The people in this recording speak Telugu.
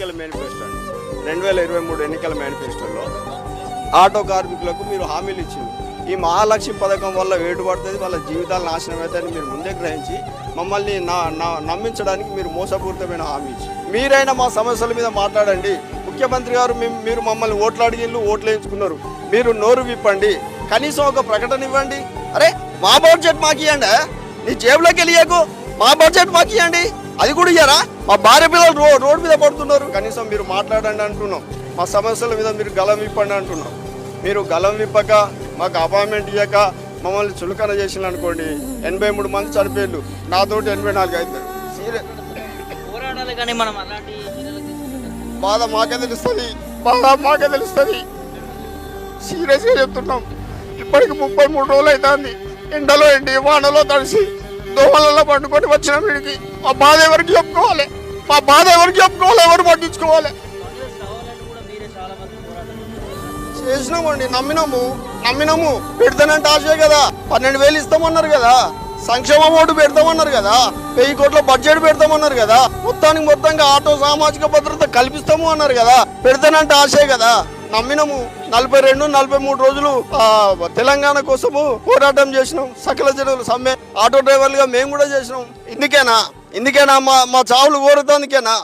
ఎన్నికల మేనిఫెస్టో అండి. 2023 ఎన్నికల మేనిఫెస్టోలో ఆటో కార్మికులకు మీరు హామీలు ఇచ్చింది. ఈ మహాలక్ష్మి పథకం వల్ల వేటు పడుతుంది, వాళ్ళ జీవితాలు నాశనం అవుతాయని మీరు ముందే గ్రహించి మమ్మల్ని నమ్మించడానికి మీరు మోసపూరితమైన హామీ ఇచ్చి మీరైనా మా సమస్యల మీద మాట్లాడండి. ముఖ్యమంత్రి గారు మీరు మమ్మల్ని ఓట్లు అడిగిళ్ళు, ఓట్లు వేయించుకున్నారు. మీరు నోరు విప్పండి, కనీసం ఒక ప్రకటన ఇవ్వండి. అరే మా బడ్జెట్ మాకు ఇవ్వండి, నీ జేబులోకి వెళ్ళియకు, మా బడ్జెట్ మాకు ఇవ్వండి. అది కూడా ఇయ్యారా? మా భార్య పిల్లలు రోడ్డు మీద పడుతున్నారు. కనీసం మీరు మాట్లాడండి అంటున్నాం. మా సమస్యల మీద మీరు గలం విప్పండి అంటున్నాం. మీరు గలం విప్పక మాకు అపాయింట్మెంట్ ఇవ్వక మమ్మల్ని చులకన చేసిన అనుకోండి, 83 మంది చనిపోయారు, నాతోటి 84 అవుతారు. పోరాడాలి కానీ మనం అలాంటి బాధ మాకే తెలుస్తుంది, సీరియస్గా చెప్తున్నాం. ఇప్పటికి 33 రోజులు అవుతుంది. ఎండలో ఎండి వానలో తడిసి దోమలలో పండుకొని వచ్చిన వీడికి మా బాధ ఎవరికి చెప్పుకోవాలి? ఎవరు పట్టించుకోవాలి? చేసినామండి, నమ్మినాము. పెడతానంటే ఆశే కదా. 12,000 ఇస్తామన్నారు కదా, సంక్షేమ ఓటు పెడతామన్నారు కదా, 1000 కోట్ల బడ్జెట్ పెడతామన్నారు కదా, మొత్తంగా ఆటో సామాజిక భద్రత కల్పిస్తాము అన్నారు కదా. పెడతానంటే ఆశే కదా, నమ్మినాము. 42-43 రోజులు తెలంగాణ కోసము పోరాటం చేసినాం. సకల జనులు సమ్మె, ఆటో డ్రైవర్లుగా మేము కూడా చేసినాం. ఇందుకేనా మా చావులు కోరుతానికేనా?